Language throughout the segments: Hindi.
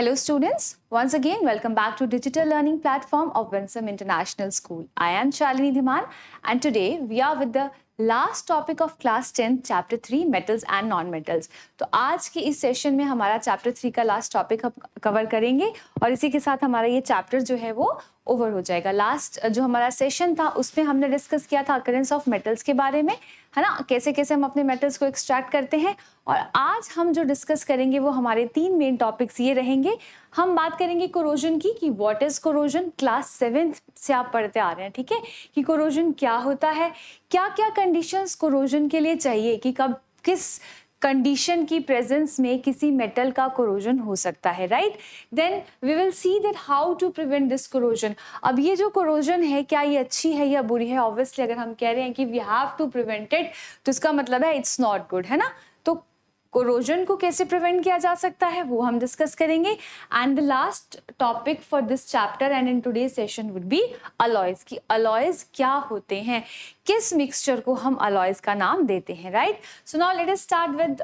Hello students, once again welcome back to digital learning platform of Winsome International School. I am Shalini Dhiman and today we are with the last topic of class 10 chapter 3 metals and non-metals. तो आज की इस सेशन में हमारा चैप्टर 3 का लास्ट टॉपिक हम कवर करेंगे और इसी के साथ हमारा ये चैप्टर जो है वो ओवर हो जाएगा। लास्ट जो हमारा सेशन था उसमें हमने डिस्कस किया था अकरेंस ऑफ मेटल्स के बारे में, है ना, कैसे कैसे हम अपने मेटल्स को एक्सट्रैक्ट करते हैं। और आज हम जो डिस्कस करेंगे वो हमारे 3 मेन टॉपिक्स ये रहेंगे। हम बात करेंगे कोरोजन की कि व्हाट इज कोरोजन, क्लास 7 से आप पढ़ते आ रहे हैं, ठीक है, कि कोरोजन क्या होता है, क्या क्या कंडीशंस कोरोजन के लिए चाहिए, कि कब किस कंडीशन की प्रेजेंस में किसी मेटल का कोरोजन हो सकता है, right. Then we will see that how to prevent this corrosion. अब ये जो कोरोजन है क्या ये अच्छी है या बुरी है? ऑब्वियसली अगर हम कह रहे हैं कि we have to prevent it तो इसका मतलब है इट्स नॉट गुड, है ना। तो कोरोजन को कैसे प्रिवेंट किया जा सकता है वो हम डिस्कस करेंगे। And the last topic for this chapter and in today's session would be alloys, कि अलॉयज क्या होते हैं, किस मिक्सचर को हम अलॉयज का नाम देते हैं, right. So now let us start with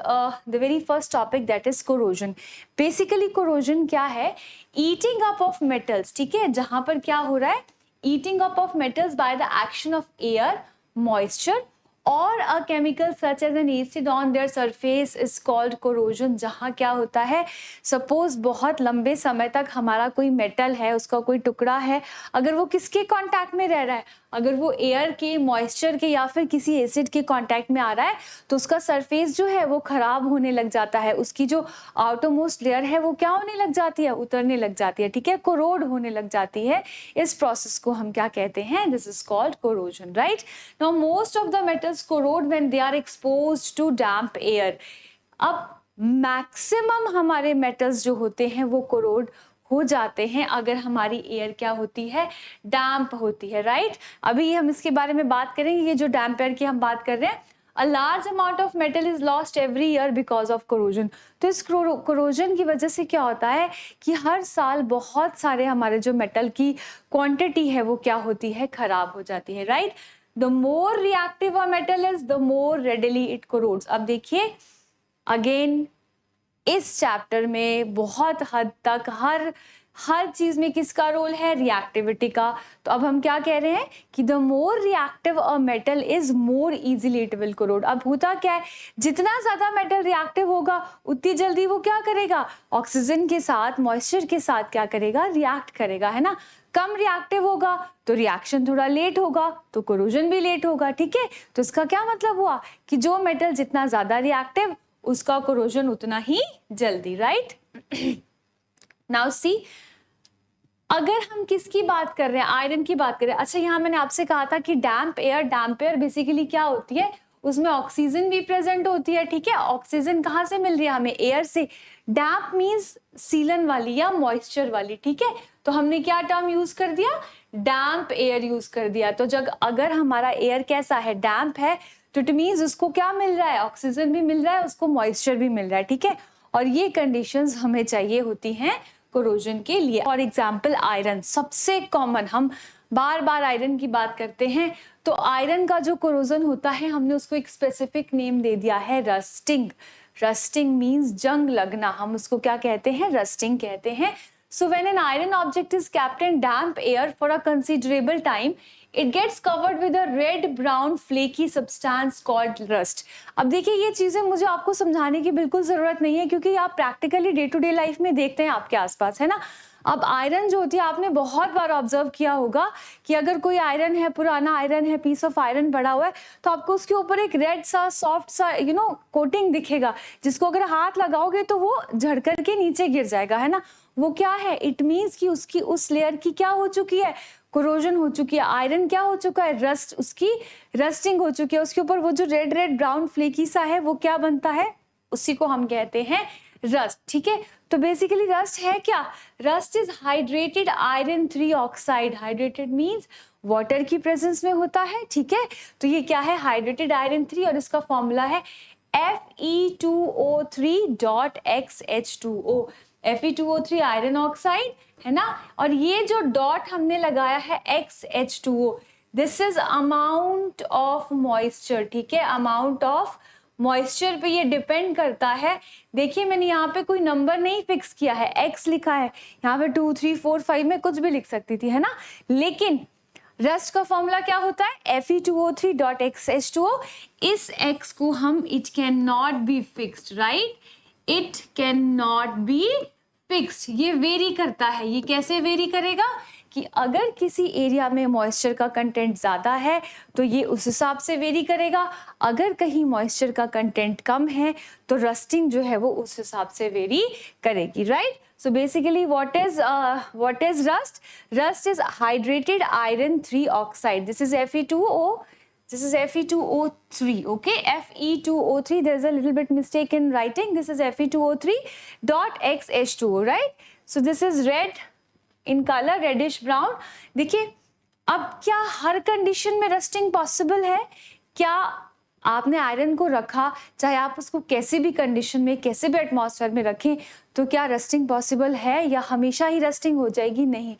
the very first topic that is corrosion. Basically corrosion क्या है? ईटिंग अप ऑफ मेटल्स, ठीक है, जहां पर क्या हो रहा है, eating up of metals by the action of air, moisture और a chemical such as an acid on their surface is called corrosion। जहाँ क्या होता है, सपोज बहुत लंबे समय तक हमारा कोई मेटल है, उसका कोई टुकड़ा है, अगर वो किसके कांटेक्ट में रह रहा है, अगर वो एयर के, मॉइस्चर के या फिर किसी एसिड के कांटेक्ट में आ रहा है तो उसका सरफेस जो है वो खराब होने लग जाता है, उसकी जो आउटरमोस्ट लेयर है वो क्या होने लग जाती है, उतरने लग जाती है, ठीक है, कोरोड होने लग जाती है। इस प्रोसेस को हम क्या कहते हैं? This is called corrosion, right. Now most of the metals corrode when they are exposed to damp air. अब मैक्सिमम हमारे मेटल्स जो होते हैं वो कोरोड हो जाते हैं अगर हमारी एयर क्या होती है, डैम्प होती है, राइट। अभी हम इसके बारे में बात करेंगे, ये जो डैम्प एयर की हम बात कर रहे हैं, a large amount of metal is lost every year because of corrosion. तो इस कोरोजन की वजह से क्या होता है कि हर साल बहुत सारे हमारे जो मेटल की क्वांटिटी है वो क्या होती है, खराब हो जाती है, right. The more reactive a metal is the more readily it corrodes. अब देखिए अगेन इस चैप्टर में बहुत हद तक हर चीज में किसका रोल है, रिएक्टिविटी का। तो अब हम क्या कह रहे हैं कि the more reactive a metal is more easily it will corrode. अब होता क्या है, जितना ज्यादा मेटल रिएक्टिव होगा उतनी जल्दी वो क्या करेगा, ऑक्सीजन के साथ, मॉइस्चर के साथ क्या करेगा, रिएक्ट करेगा, है ना। कम रिएक्टिव होगा तो रिएक्शन थोड़ा लेट होगा तो कोरोजन भी लेट होगा, ठीक है। तो इसका क्या मतलब हुआ कि जो मेटल जितना ज्यादा रिएक्टिव उसका कोरोजन उतना ही जल्दी, राइट। नाउ सी, अगर हम किसकी बात कर रहे हैं, आयरन की बात कर रहे हैं। अच्छा, यहाँ मैंने आपसे कहा था कि डैम्प एयर बेसिकली क्या होती है, उसमें ऑक्सीजन भी प्रेजेंट होती है, ठीक है। ऑक्सीजन कहाँ से मिल रही है हमें, एयर से। डैम्प मींस सीलन वाली या मॉइस्चर वाली, ठीक है। तो हमने क्या टर्म यूज कर दिया, डैम्प एयर यूज कर दिया। तो जब अगर हमारा एयर कैसा है, डैम्प है, तो इट मींस उसको क्या मिल रहा है, ऑक्सीजन भी मिल रहा है, उसको मॉइस्चर भी मिल रहा है, ठीक है। और ये कंडीशंस हमें चाहिए होती हैं कोरोजन के लिए। फॉर एग्जाम्पल आयरन, सबसे कॉमन, हम बार बार आयरन की बात करते हैं, तो आयरन का जो कोरोजन होता है हमने उसको एक स्पेसिफिक नेम दे दिया है, रस्टिंग। रस्टिंग मींस जंग लगना, हम उसको क्या कहते हैं, रस्टिंग कहते हैं। So when an iron object is kept in damp air for a considerable time, it gets covered with a red brown flaky substance called rust। अब देखिए ये चीजें मुझे आपको समझाने की बिल्कुल जरूरत नहीं है क्योंकि आप practically day to day life में देखते हैं आपके आसपास, है ना। अब आयरन जो होती है, आपने बहुत बार ऑब्जर्व किया होगा कि अगर कोई आयरन है, पुराना आयरन है, पीस ऑफ आयरन पड़ा हुआ है, तो आपको उसके ऊपर एक रेड सा सॉफ्ट सा कोटिंग दिखेगा, जिसको अगर हाथ लगाओगे तो वो झड़ करके नीचे गिर जाएगा, है ना। वो क्या है, इट मीन्स कि उसकी उस लेयर की क्या हो चुकी है, कोरोजन हो चुकी है। आयरन क्या हो चुका है, रस्ट, उसकी रस्टिंग हो चुकी है। उसके ऊपर वो जो रेड रेड ब्राउन फ्लेकी सा है वो क्या बनता है, उसी को हम कहते हैं रस्ट, ठीक है। तो बेसिकली रस्ट है क्या, rust is hydrated iron 3 oxide. Hydrated means water की प्रेजेंस में होता है, ठीक है। तो ये क्या है, हाइड्रेटेड आयरन 3, और इसका फॉर्मूला है Fe2O3.XH2O। Fe2O3 आयरन ऑक्साइड, है ना। और ये जो डॉट हमने लगाया है XH2O, this is amount of moisture, ठीक है, अमाउंट ऑफ मॉइस्चर पे ये डिपेंड करता है। देखिए मैंने यहाँ पे कोई नंबर नहीं फिक्स किया है, x लिखा है, यहाँ पे 2 3 4 5 में कुछ भी लिख सकती थी, है ना। लेकिन रस्ट का फॉर्मूला क्या होता है, Fe2O3.xH2O। इस x को हम, it can not be fixed, right, it can not be fixed, ये वेरी करता है। ये कैसे वेरी करेगा कि अगर किसी एरिया में मॉइस्चर का कंटेंट ज़्यादा है तो ये उस हिसाब से वेरी करेगा, अगर कहीं मॉइस्चर का कंटेंट कम है तो रस्टिंग जो है वो उस हिसाब से वेरी करेगी, right. So basically what is rust? Rust is hydrated iron 3 oxide. This is Fe2O. This is Fe2O3. Okay, Fe2O3. There is a little bit mistake in writing. This is Fe2O3 dot XH2O, right? So this is red in color, reddish brown. देखिए अब क्या हर कंडीशन में रस्टिंग पॉसिबल है? क्या आपने आयरन को रखा, चाहे आप उसको कैसे भी कंडीशन में, कैसे भी एटमॉस्फेयर में रखें, तो क्या रस्टिंग पॉसिबल है या हमेशा ही रस्टिंग हो जाएगी? नहीं,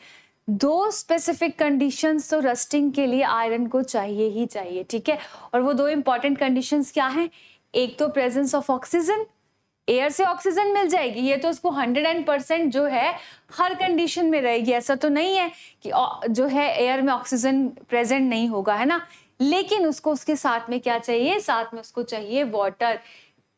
दो स्पेसिफिक कंडीशंस तो रस्टिंग के लिए आयरन को चाहिए ही चाहिए, ठीक है। और वो दो इंपॉर्टेंट कंडीशंस क्या हैं? एक तो प्रेजेंस ऑफ ऑक्सीजन, एयर से ऑक्सीजन मिल जाएगी, ये तो उसको 100% जो है हर कंडीशन में रहेगी। ऐसा तो नहीं है कि जो है एयर में ऑक्सीजन प्रेजेंट नहीं होगा, है ना। लेकिन उसको उसके साथ में क्या चाहिए? साथ में उसको चाहिए वाटर,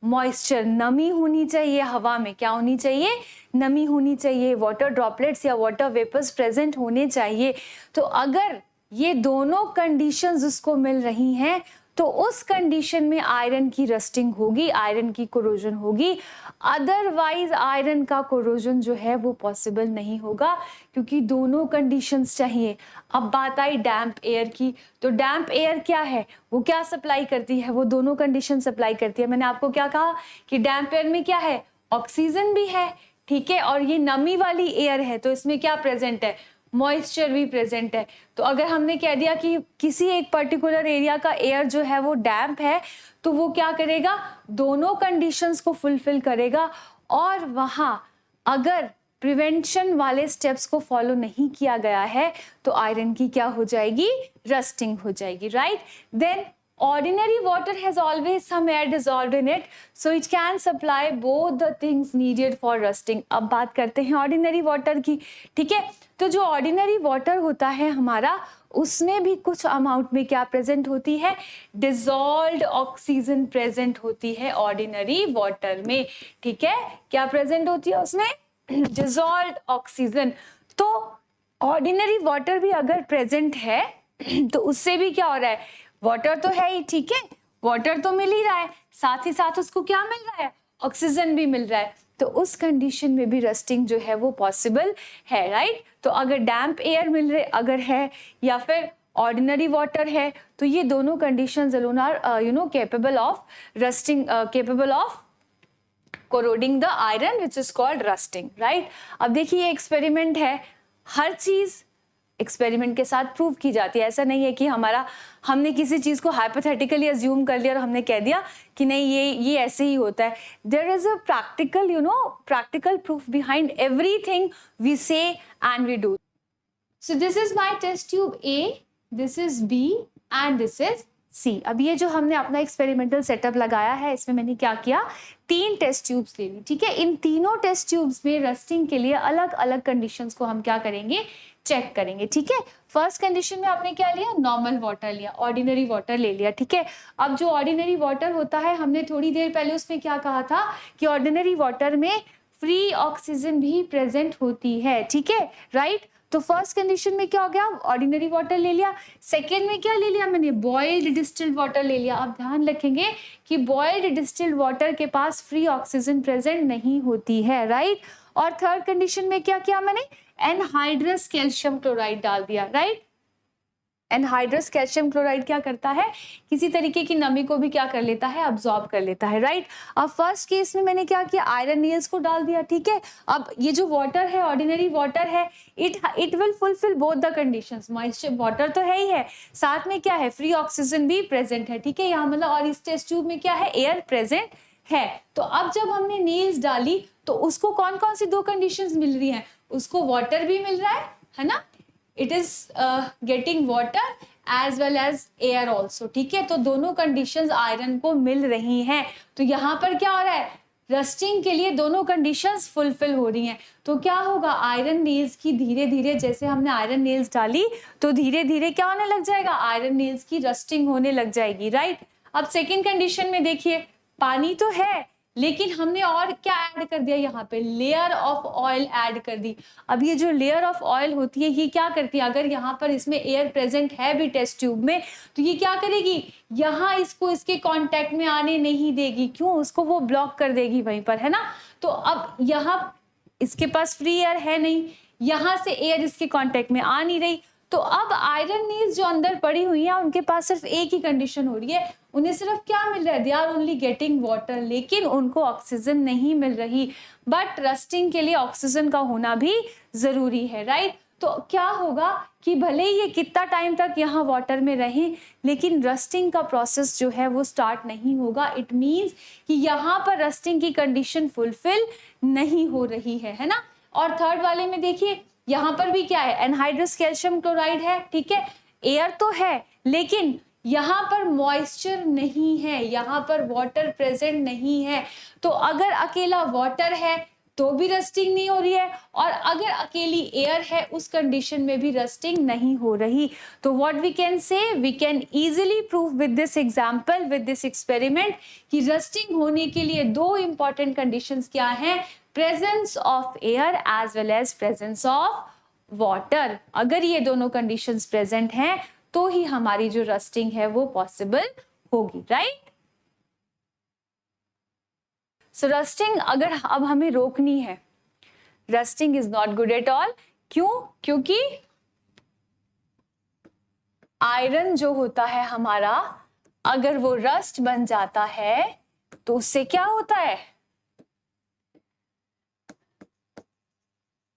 मॉइस्चर, नमी होनी चाहिए हवा में। क्या होनी चाहिए? नमी होनी चाहिए, वाटर ड्रॉपलेट्स या वाटर वेपर्स प्रेजेंट होने चाहिए। तो अगर ये दोनों कंडीशंस उसको मिल रही हैं तो उस कंडीशन में आयरन की रस्टिंग होगी, आयरन की कोरोजन होगी। अदरवाइज आयरन का कोरोजन जो है वो पॉसिबल नहीं होगा, क्योंकि दोनों कंडीशंस चाहिए। अब बात आई डैम्प एयर की, तो डैम्प एयर क्या है? वो क्या सप्लाई करती है? वो दोनों कंडीशन सप्लाई करती है। मैंने आपको क्या कहा कि डैम्प एयर में क्या है? ऑक्सीजन भी है, ठीक है, और ये नमी वाली एयर है, तो इसमें क्या प्रेजेंट है? मॉइस्चर भी प्रेजेंट है। तो अगर हमने कह दिया कि किसी एक पर्टिकुलर एरिया का एयर जो है वो डैम्प है, तो वो क्या करेगा? दोनों कंडीशंस को फुलफिल करेगा। और वहां अगर प्रिवेंशन वाले स्टेप्स को फॉलो नहीं किया गया है तो आयरन की क्या हो जाएगी? रस्टिंग हो जाएगी, right. Then ordinary water has always some air dissolved in it, so it can supply both the things needed for rusting. अब बात करते हैं ordinary water की, ठीक है। तो जो ordinary water होता है हमारा, उसमें भी कुछ अमाउंट में क्या प्रेजेंट होती है? डिजॉल्व्ड ऑक्सीजन प्रेजेंट होती है ऑर्डिनरी वाटर में, ठीक है। क्या प्रेजेंट होती है उसमें? Dissolved oxygen. तो ऑर्डिनरी वाटर भी अगर प्रेजेंट है तो उससे भी क्या हो रहा है? वाटर तो है ही, ठीक है, वाटर तो मिल ही रहा है, साथ ही साथ उसको क्या मिल रहा है? ऑक्सीजन भी मिल रहा है। तो उस कंडीशन में भी रस्टिंग जो है वो पॉसिबल है, राइट। तो अगर डैम्प एयर मिल रहे अगर है या फिर ऑर्डिनरी वाटर है, तो ये दोनों conditions alone are capable of rusting, capable of corroding the iron which is called rusting, right. अब देखिए ये एक्सपेरिमेंट है, हर चीज एक्सपेरिमेंट के साथ प्रूव की जाती है। ऐसा नहीं है कि हमने किसी चीज को हाइपोथेटिकली अज्यूम कर लिया और हमने कह दिया कि नहीं ये ऐसे ही होता है। There is a practical practical proof behind everything we say and we do. So this is my test tube A, this is B and this is C. अब ये जो हमने अपना एक्सपेरिमेंटल सेटअप लगाया है, इसमें मैंने क्या किया? 3 टेस्ट ट्यूब्स ले ली, ठीक है। इन तीनों टेस्ट ट्यूब्स में रस्टिंग के लिए अलग अलग कंडीशंस को हम क्या करेंगे? चेक करेंगे, ठीक है। फर्स्ट कंडीशन में आपने क्या लिया? नॉर्मल वाटर लिया, ऑर्डिनरी वाटर ले लिया, ठीक है। अब जो ऑर्डिनरी वाटर होता है, हमने थोड़ी देर पहले उसमें क्या कहा था कि ऑर्डिनरी वाटर में फ्री ऑक्सीजन भी प्रेजेंट होती है, ठीक है, राइट। तो फर्स्ट कंडीशन में क्या हो गया? ऑर्डिनरी वाटर ले लिया। सेकेंड में क्या ले लिया मैंने? बॉइल्ड डिस्टिल्ड वाटर ले लिया। अब ध्यान रखेंगे कि बॉइल्ड डिस्टिल्ड वाटर के पास फ्री ऑक्सीजन प्रेजेंट नहीं होती है, राइट। और थर्ड कंडीशन में क्या किया मैंने? एनहाइड्रस कैल्शियम क्लोराइड डाल दिया, राइट। एनहाइड्रस कैल्शियम क्लोराइड क्या करता है? किसी तरीके की नमी को भी क्या कर लेता है? अब्सॉर्ब कर लेता है, राइट। अब फर्स्ट केस में मैंने क्या किया? आयरन नील्स को डाल दिया, ठीक है। अब ये जो वाटर है, ऑर्डिनरी वाटर है, it will fulfil both the conditions. Moisture water तो है ही है, साथ में क्या है? फ्री ऑक्सीजन भी प्रेजेंट है, ठीक है। यहाँ मतलब, और इस टेस्ट ट्यूब में क्या है? एयर प्रेजेंट है। तो अब जब हमने नील्स डाली तो उसको कौन कौन सी 2 कंडीशंस मिल रही हैं? उसको वाटर भी मिल रहा है ना, it is getting water as well as air also, ठीक है। तो दोनों कंडीशंस आयरन को मिल रही हैं, तो यहाँ पर क्या हो रहा है, रस्टिंग के लिए दोनों कंडीशंस फुलफिल हो रही हैं। तो क्या होगा, आयरन नेल्स की धीरे धीरे, जैसे हमने आयरन नेल्स डाली तो धीरे धीरे क्या होने लग जाएगा, आयरन नेल्स की रस्टिंग होने लग जाएगी, राइट। अब सेकेंड कंडीशन में देखिए, पानी तो है लेकिन हमने और क्या ऐड कर दिया, यहाँ पे लेयर ऑफ ऑयल ऐड कर दी। अब ये जो लेयर ऑफ ऑयल होती है ये क्या करती है, अगर यहाँ पर इसमें एयर प्रेजेंट है भी टेस्ट ट्यूब में, तो ये क्या करेगी, यहाँ इसको इसके कांटेक्ट में आने नहीं देगी। क्यों, उसको वो ब्लॉक कर देगी वहीं पर, है ना। तो अब यहाँ इसके पास फ्री एयर है नहीं, यहाँ से एयर इसके कांटेक्ट में आ नहीं रही, तो अब आयरन नील्स जो अंदर पड़ी हुई हैं उनके पास सिर्फ एक ही कंडीशन हो रही है, उन्हें सिर्फ क्या मिल रहा है, they are only getting water, लेकिन उनको ऑक्सीजन नहीं मिल रही। बट रस्टिंग के लिए ऑक्सीजन का होना भी जरूरी है, राइट। तो क्या होगा कि भले ही ये कितना टाइम तक यहाँ वाटर में रहें, लेकिन रस्टिंग का प्रोसेस जो है वो स्टार्ट नहीं होगा। इट मीन्स कि यहाँ पर रस्टिंग की कंडीशन फुलफिल नहीं हो रही है ना। और थर्ड वाले में देखिए, यहाँ पर भी क्या है, एनहाइड्रस कैल्शियम क्लोराइड है, ठीक है, एयर तो है लेकिन यहाँ पर मॉइस्चर नहीं है, यहाँ पर वाटर प्रेजेंट नहीं है। तो अगर अकेला वाटर है तो भी रस्टिंग नहीं हो रही है, और अगर अकेली एयर है उस कंडीशन में भी रस्टिंग नहीं हो रही। तो what we can say, we can easily prove with this example, with this experiment, कि रस्टिंग होने के लिए दो इंपॉर्टेंट कंडीशंस क्या हैं, presence of air as well as presence of water. अगर ये दोनों कंडीशंस प्रेजेंट हैं तो ही हमारी जो रस्टिंग है वो पॉसिबल होगी, राइट। सो रस्टिंग अगर अब हमें रोकनी है, rusting is not good at all. क्यों, क्योंकि आयरन जो होता है हमारा, अगर वो रस्ट बन जाता है तो उससे क्या होता है,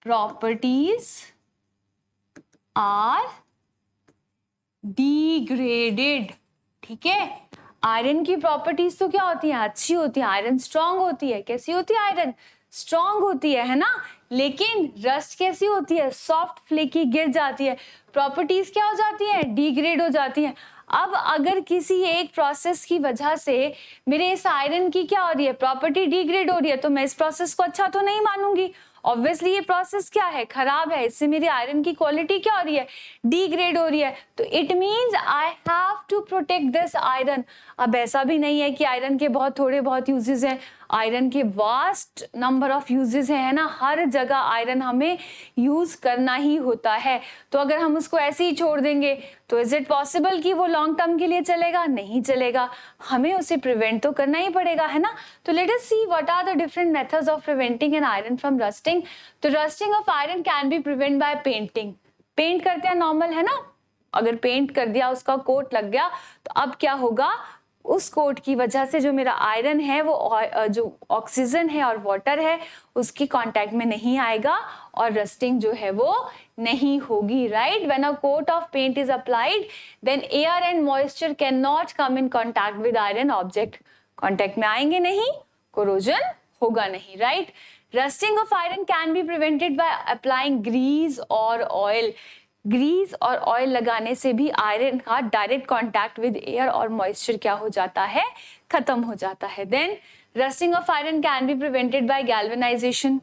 प्रॉपर्टीज आर डिग्रेडेड, ठीक है। आयरन की प्रॉपर्टीज तो क्या होती हैं, अच्छी होती है, आयरन स्ट्रांग होती है। कैसी होती है, आयरन स्ट्रांग होती है ना। लेकिन रस्ट कैसी होती है, सॉफ्ट फ्लेकी, गिर जाती है। प्रॉपर्टीज क्या हो जाती है, डिग्रेड हो जाती है। अब अगर किसी एक प्रोसेस की वजह से मेरे इस आयरन की क्या हो रही है, प्रॉपर्टी डिग्रेड हो रही है, तो मैं इस प्रोसेस को अच्छा तो नहीं मानूंगी। ऑब्वियसली ये प्रोसेस क्या है, खराब है, इससे मेरी आयरन की क्वालिटी क्या हो रही है, डिग्रेड हो रही है। तो it means I have to protect this iron. अब ऐसा भी नहीं है कि आयरन के बहुत थोड़े बहुत यूजेस हैं, आयरन के वास्ट नंबर ऑफ यूजेस हैं, है ना। हर जगह आयरन हमें यूज करना ही होता है। तो अगर हम उसको ऐसे ही छोड़ देंगे तो इज इट पॉसिबल कि वो लॉन्ग टर्म के लिए चलेगा, नहीं चलेगा, हमें उसे प्रिवेंट तो करना ही पड़ेगा, है ना। तो let us see what are the different methods of preventing an iron from rusting. तो rusting of iron can be prevent by painting. Paint करते हैं नॉर्मल, है ना, अगर पेंट कर दिया, उसका कोट लग गया, तो अब क्या होगा, उस कोट की वजह से जो मेरा आयरन है वो जो ऑक्सीजन है और वाटर है उसकी कांटेक्ट में नहीं आएगा और रस्टिंग जो है वो नहीं होगी, right. When a coat of paint is applied then air and moisture can not come in contact with iron object. Contact में आएंगे नहीं, कोरोजन होगा नहीं, right. Rusting of iron can be prevented by applying grease और ऑयल। ग्रीस और ऑयल लगाने से भी आयरन का डायरेक्ट कांटेक्ट विद एयर और मॉइस्चर क्या हो जाता है, खत्म हो जाता है। Then rusting of iron can be prevented bye galvanisation.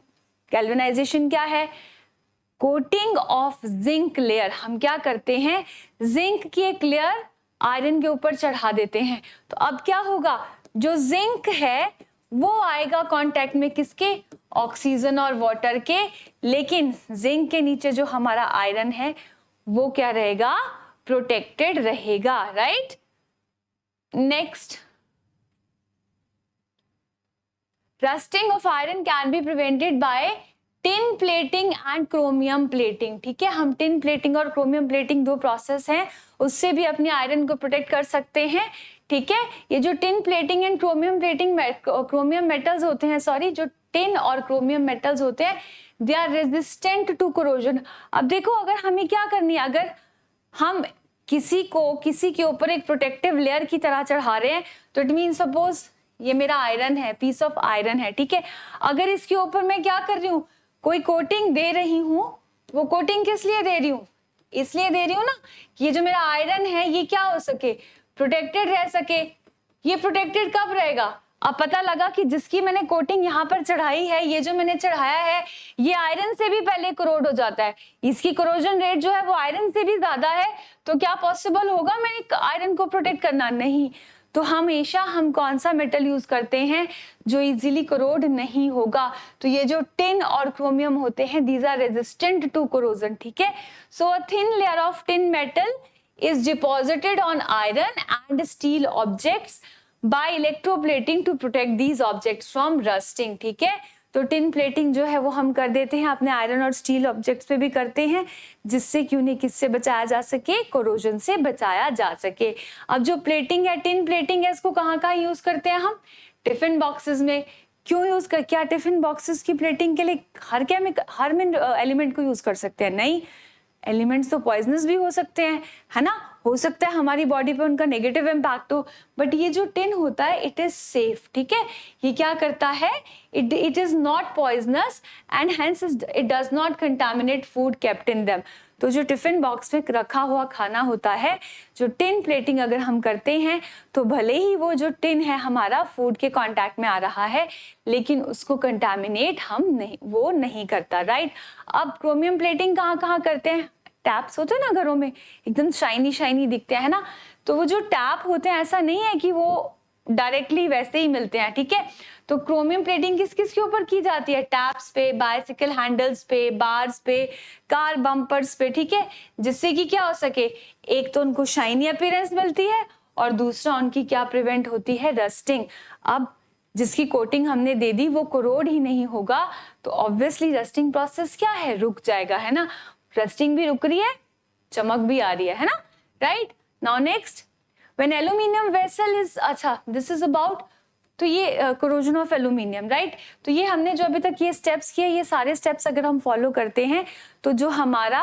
Galvanisation क्या है, कोटिंग ऑफ जिंक लेयर। हम क्या करते हैं, जिंक की एक लेयर आयरन के ऊपर चढ़ा देते हैं, तो अब क्या होगा, जो जिंक है वो आएगा कांटेक्ट में किसके, ऑक्सीजन और वाटर के, लेकिन जिंक के नीचे जो हमारा आयरन है वो क्या रहेगा, प्रोटेक्टेड रहेगा, right. Next, rusting of iron can be prevented bye tin plating and chromium plating, ठीक है। हम टिन प्लेटिंग और क्रोमियम प्लेटिंग दो प्रोसेस हैं, उससे भी अपने आयरन को प्रोटेक्ट कर सकते हैं, ठीक है। ये जो tin plating and chromium plating, chromium metals होते हैं, सॉरी, जो टिन और क्रोमियम मेटल्स होते हैं, they are resistant to corrosion. अब देखो, अगर हमें क्या करनी है, अगर हम किसी के ऊपर एक प्रोटेक्टिव लेयर की तरह चढ़ा रहे हैं, तो इट मीन सपोज ये मेरा आयरन है, पीस ऑफ आयरन है, ठीक है। अगर इसके ऊपर मैं क्या कर रही हूँ, कोई कोटिंग दे रही हूँ, वो कोटिंग किस लिए दे रही हूँ, इसलिए दे रही हूँ ना कि ये जो मेरा आयरन है ये क्या हो सके, प्रोटेक्टेड रह सके। ये प्रोटेक्टेड कब रहेगा, अब पता लगा कि जिसकी मैंने कोटिंग यहाँ पर चढ़ाई है, ये जो मैंने चढ़ाया है ये आयरन से भी पहले कोरोड हो जाता है, इसकी कोरोजन रेट जो है वो आयरन से भी ज्यादा है, तो क्या पॉसिबल होगा मैंने आयरन को प्रोटेक्ट करना, नहीं। तो हमेशा हम कौन सा मेटल यूज करते हैं जो इजीली कोरोड नहीं होगा, तो ये जो टिन और क्रोमियम होते हैं these are resistant to corrosion, ठीक है। So a thin layer of tin metal is deposited on iron and steel objects by electroplating to protect these objects from rusting, ठीक है। तो टिन प्लेटिंग जो है वो हम कर देते हैं अपने आयरन और स्टील ऑब्जेक्ट्स पे भी करते हैं, जिससे कि उन्हें किससे बचाया जा सके, कोरोजन से बचाया जा सके। अब जो प्लेटिंग है, टिन प्लेटिंग है, इसको कहाँ कहाँ यूज करते हैं हम, टिफिन बॉक्सेस में। क्यों यूज कर, क्या टिफिन बॉक्सेस की प्लेटिंग के लिए हर एलिमेंट को यूज कर सकते हैं, नहीं। एलिमेंट्स तो पॉइजनस भी हो सकते हैं, है ना, हो सकता है हमारी बॉडी पे उनका नेगेटिव इम्पैक्ट हो, बट ये जो टिन होता है इट इज सेफ, ठीक है। ये क्या करता है, it is not poisonous and hence it does not contaminate food kept in them. तो जो टिफिन बॉक्स में रखा हुआ खाना होता है, जो टिन प्लेटिंग अगर हम करते हैं तो भले ही वो जो टिन है हमारा फूड के कांटेक्ट में आ रहा है, लेकिन उसको कंटामिनेट वो नहीं करता, राइट। अब क्रोमियम प्लेटिंग कहाँ कहाँ करते हैं, टैप्स होते हैं ना घरों में, एकदम शाइनी शाइनी दिखते हैं ना, तो वो जो टैप होते हैं ऐसा नहीं है कि वो डायरेक्टली वैसे ही मिलते हैं, ठीक है। तो क्रोमियम प्लेटिंग किस किस के ऊपर की जाती है, टैप्स पे, बाइसिकल हैंडल्स पे, बार्स पे, कार बम्पर्स पे, ठीक है, जिससे कि क्या हो सके, एक तो उनको शाइनी अपीयरेंस मिलती है और दूसरा उनकी क्या प्रिवेंट होती है, रस्टिंग। अब जिसकी कोटिंग हमने दे दी वो कोरोड ही नहीं होगा, तो ऑब्वियसली रस्टिंग प्रोसेस क्या है, रुक जाएगा, है ना। रस्टिंग भी रुक रही है, चमक भी आ रही है ना, right. Now next, when aluminium vessel is, अच्छा दिस इज अबाउट, तो ये कोरोजन ऑफ एल्यूमिनियम, राइट। तो ये हमने जो अभी तक ये स्टेप्स किए, ये सारे स्टेप्स अगर हम फॉलो करते हैं तो जो हमारा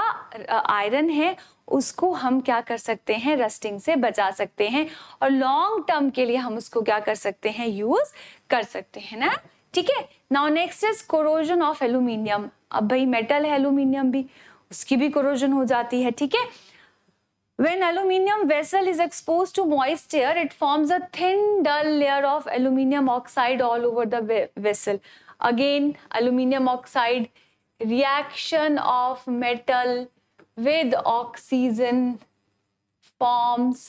आयरन है उसको हम क्या कर सकते हैं, रस्टिंग से बचा सकते हैं, और लॉन्ग टर्म के लिए हम उसको क्या कर सकते हैं, यूज कर सकते हैं ना, ठीक है। Now next is corrosion of aluminium. अब भाई मेटल है एल्यूमिनियम भी, उसकी भी कोरोजन हो जाती है, ठीक है। When aluminium vessel is exposed to moist air, it forms a thin, dull layer of aluminium oxide all over the vessel. Again, aluminium oxide, reaction of metal with oxygen forms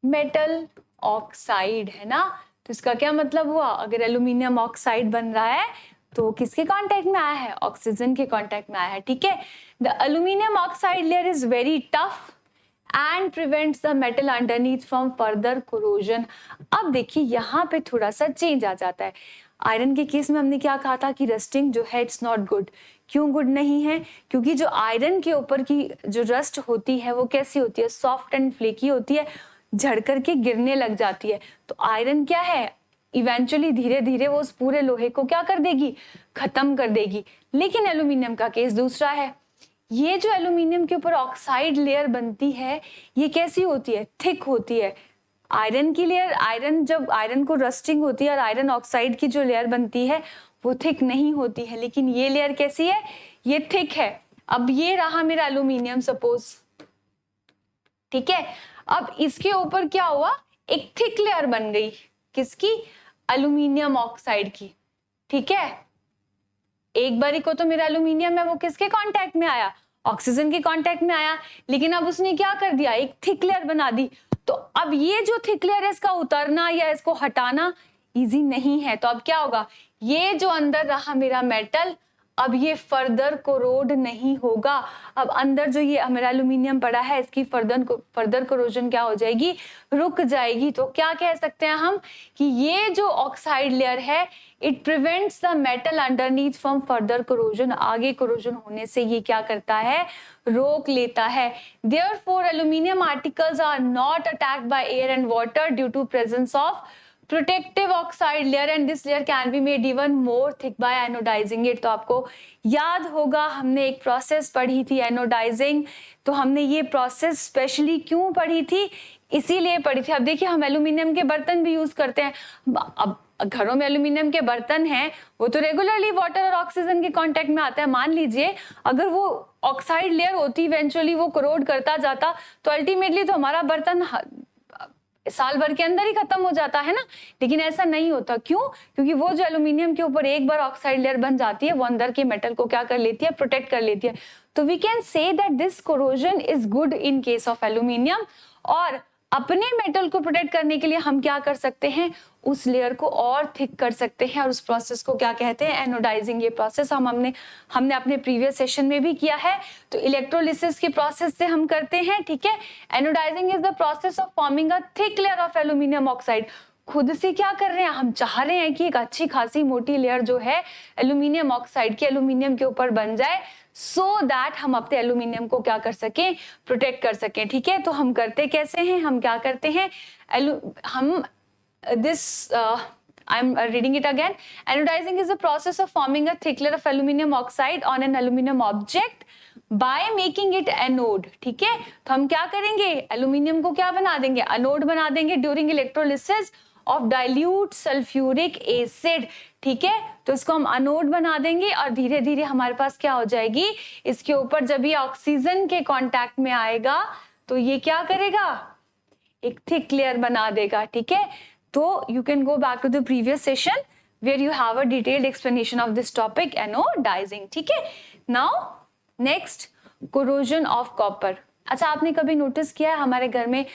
metal oxide, है ना। तो इसका क्या मतलब हुआ, अगर एल्यूमिनियम ऑक्साइड बन रहा है तो किसके कांटेक्ट में आया है, ऑक्सीजन के कांटेक्ट में आया है, ठीक है। The aluminium oxide layer is very tough and prevents the metal underneath from further corrosion। अब देखिए यहाँ पे थोड़ा सा चेंज आ जाता है। आयरन के केस में हमने क्या कहा था कि रस्टिंग जो है इट्स नॉट गुड। क्यों गुड नहीं है, क्योंकि जो आयरन के ऊपर की जो रस्ट होती है वो कैसी होती है, सॉफ्ट एंड फ्लेकी होती है, झड़ करके गिरने लग जाती है। तो आयरन क्या है, इवेंचुअली धीरे धीरे वो उस पूरे लोहे को क्या कर देगी, खत्म कर देगी। लेकिन एल्यूमिनियम का केस दूसरा है, ये जो एल्यूमिनियम के ऊपर ऑक्साइड लेयर बनती है ये कैसी होती है, थिक होती है। आयरन की लेयर, जब आयरन को रस्टिंग होती है और आयरन ऑक्साइड की जो लेयर बनती है वो थिक नहीं होती है, लेकिन ये लेयर कैसी है, ये थिक है। अब ये रहा मेरा एल्यूमिनियम सपोज, ठीक है। अब इसके ऊपर क्या हुआ, एक थिक लेयर बन गई, किसकी, एल्यूमिनियम ऑक्साइड की, ठीक है। एक बारी को तो मेरा एल्यूमिनियम है वो किसके कांटेक्ट में आया, ऑक्सीजन के कांटेक्ट में आया, लेकिन अब उसने क्या कर दिया, एक थिक लेयर बना दी। तो अब ये जो थिक लेयर है इसका उतरना या इसको हटाना इजी नहीं है। तो अब क्या होगा, ये जो अंदर रहा मेरा मेटल अब ये फर्दर कोरोड नहीं होगा। अब अंदर जो ये मेरा एल्यूमिनियम पड़ा है इसकी फर्दर कोरोजन क्या हो जाएगी, रुक जाएगी। तो क्या कह सकते हैं हम कि ये जो ऑक्साइड लेयर है it prevents the metal underneath from further corrosion, आगे कोरोजन होने से ये क्या करता है, रोक लेता है। Therefore aluminium articles are not attacked by air and water due to presence of protective oxide layer and this layer can be made even more thick by anodizing it. तो आपको याद होगा हमने एक प्रोसेस पढ़ी थी एनोडाइजिंग, तो हमने ये प्रोसेस स्पेशली क्यों पढ़ी थी, इसीलिए पढ़ी थी। अब देखिए हम एल्यूमिनियम के बर्तन भी यूज करते हैं, अब घरों में एल्यूमिनियम के बर्तन हैं वो तो रेगुलरली वाटर और ऑक्सीजन के कांटेक्ट में आते हैं। मान लीजिए अगर वो ऑक्साइड लेयर होती इवेंचुअली वो करोड करता जाता, तो अल्टीमेटली तो हमारा बर्तन साल भर के अंदर ही खत्म हो जाता है ना। लेकिन ऐसा नहीं होता, क्यों? क्योंकि वो जो एल्यूमिनियम के ऊपर एक बार ऑक्साइड लेयर बन जाती है, वो अंदर के मेटल को क्या कर लेती है, प्रोटेक्ट कर लेती है। तो we can say that this corrosion is good in case of aluminium. और अपने मेटल को प्रोटेक्ट करने के लिए हम क्या कर सकते हैं, उस लेयर को और थिक कर सकते हैं, और उस प्रोसेस को क्या कहते हैं, एनोडाइजिंग। ये प्रोसेस हमने अपने प्रीवियस सेशन में भी किया है। तो इलेक्ट्रोलिसिस के प्रोसेस से हम करते हैं, ठीक है। Anodizing is the process of forming a thick layer of aluminium oxide. खुद से क्या कर रहे हैं, हम चाह रहे हैं कि एक अच्छी खासी मोटी लेयर जो है एल्यूमिनियम ऑक्साइड की एल्यूमिनियम के ऊपर बन जाए, सो दैट हम अपने एल्यूमिनियम को क्या कर सकें, प्रोटेक्ट कर सकें, ठीक है। तो हम करते कैसे हैं, हम क्या करते हैं, हम I am reading it again. Anodizing is the process of forming a thick layer of aluminum oxide on an aluminum object by making it anode, ठीक है। तो हम क्या करेंगे, एल्यूमिनियम को क्या बना देंगे, एनोड बना देंगे during electrolysis of dilute sulphuric acid, ठीक है। तो इसको हम एनोड बना देंगे और धीरे धीरे हमारे पास क्या हो जाएगी, इसके ऊपर जब ये ऑक्सीजन के कांटेक्ट में आएगा तो ये क्या करेगा, एक थिक लेयर बना देगा, ठीक है। तो you can go back to the previous session where you have a detailed explanation of this topic, anodizing, ठीक है। Now next, corrosion of copper। अच्छा, आपने कभी नोटिस किया है हमारे घर में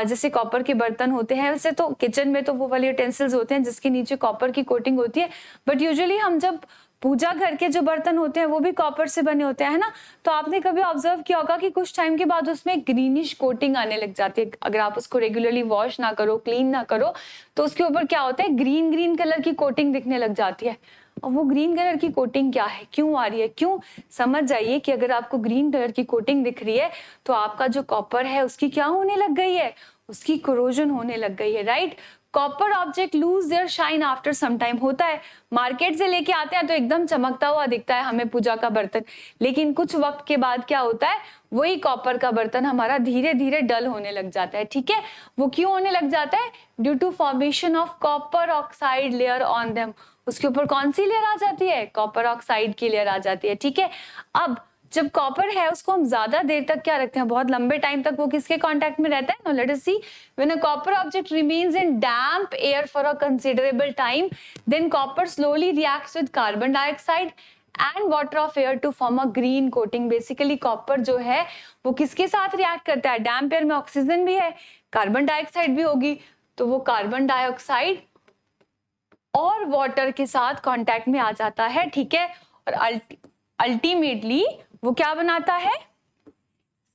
जैसे कॉपर के बर्तन होते हैं, वैसे तो किचन में तो वो वाले यूटेंसिल्स होते हैं जिसके नीचे कॉपर की कोटिंग होती है, बट यूजुअली हम जब पूजा घर के जो बर्तन होते हैं वो भी कॉपर से बने होते हैं ना। तो आपने कभी ऑब्जर्व किया होगा कि कुछ टाइम के बाद उसमें ग्रीनिश कोटिंग आने लग जाती है। अगर आप उसको रेगुलरली वॉश ना करो, क्लीन ना करो, तो उसके ऊपर क्या होता है, ग्रीन ग्रीन कलर की कोटिंग दिखने लग जाती है। और वो ग्रीन कलर की कोटिंग क्या है, क्यों आ रही है, क्यों, समझ जाइए कि अगर आपको ग्रीन कलर की कोटिंग दिख रही है तो आपका जो कॉपर है उसकी क्या होने लग गई है, उसकी कोरोजन होने लग गई है, right. Copper object lose their shine after some time. होता है, मार्केट से लेके आते हैं तो एकदम चमकता हुआ दिखता है हमें पूजा का बर्तन, लेकिन कुछ वक्त के बाद क्या होता है, वही कॉपर का बर्तन हमारा धीरे धीरे डल होने लग जाता है, ठीक है। वो क्यों होने लग जाता है, due to formation of copper oxide layer on them. उसके ऊपर कौन सी लेयर आ जाती है, कॉपर ऑक्साइड की लेयर आ जाती है, ठीक है। अब जब कॉपर है उसको हम ज्यादा देर तक क्या रखते हैं, बहुत लंबे टाइम तक वो किसके कांटेक्ट में रहता है, now let us see, when a copper object remains in damp air for a considerable time, then copper slowly reacts with carbon dioxide and water of air to form a green coating. Basically copper जो है वो किसके साथ रिएक्ट करता है, डैम्प एयर में ऑक्सीजन भी है, कार्बन डाइऑक्साइड भी होगी, तो वो कार्बन डाइऑक्साइड और वाटर के साथ कांटेक्ट में आ जाता है, ठीक है। और अल्टीमेटली वो क्या बनाता है,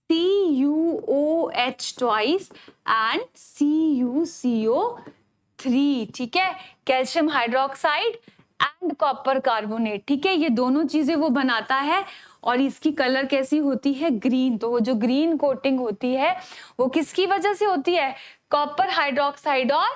CuOH ट्वाइस एंड CuCO3, ठीक है, calcium hydroxide and copper carbonate, ठीक है। ये दोनों चीजें वो बनाता है और इसकी कलर कैसी होती है, ग्रीन। तो वो जो ग्रीन कोटिंग होती है वो किसकी वजह से होती है, कॉपर हाइड्रोक्साइड और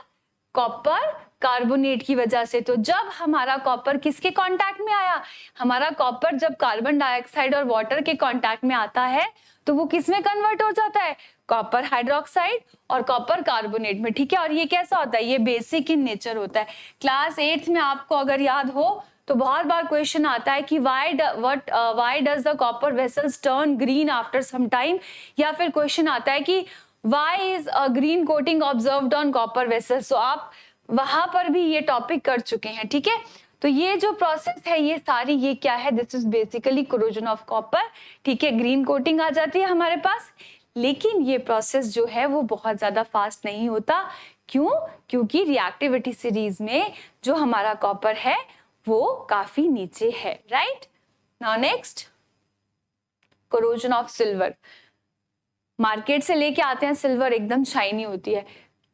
कॉपर कार्बोनेट की वजह से। तो जब हमारा कॉपर किसके कांटेक्ट में आया, हमारा कॉपर जब कार्बन डाइऑक्साइड और वाटर के कांटेक्ट में आता है तो वो किस में कन्वर्ट हो जाता है, कॉपर हाइड्रोक्साइड और कॉपर कार्बोनेट में, ठीक है। और ये कैसा होता है, ये बेसिक इन नेचर होता है। क्लास 8th में आपको अगर याद हो तो बहुत बार क्वेश्चन आता है कि why does the copper vessels turn green after some time, या फिर क्वेश्चन आता है कि why is a green coating observed on copper vessels. तो आप वहां पर भी ये टॉपिक कर चुके हैं, ठीक है। तो ये जो प्रोसेस है ये सारी, ये क्या है, this is basically corrosion of copper, ठीक है। ग्रीन कोटिंग आ जाती है हमारे पास, लेकिन ये प्रोसेस जो है वो बहुत ज्यादा फास्ट नहीं होता, क्यों, क्योंकि रिएक्टिविटी सीरीज में जो हमारा कॉपर है वो काफी नीचे है, right. Now next, corrosion of silver. Market से लेके आते हैं सिल्वर, एकदम शाइनी होती है,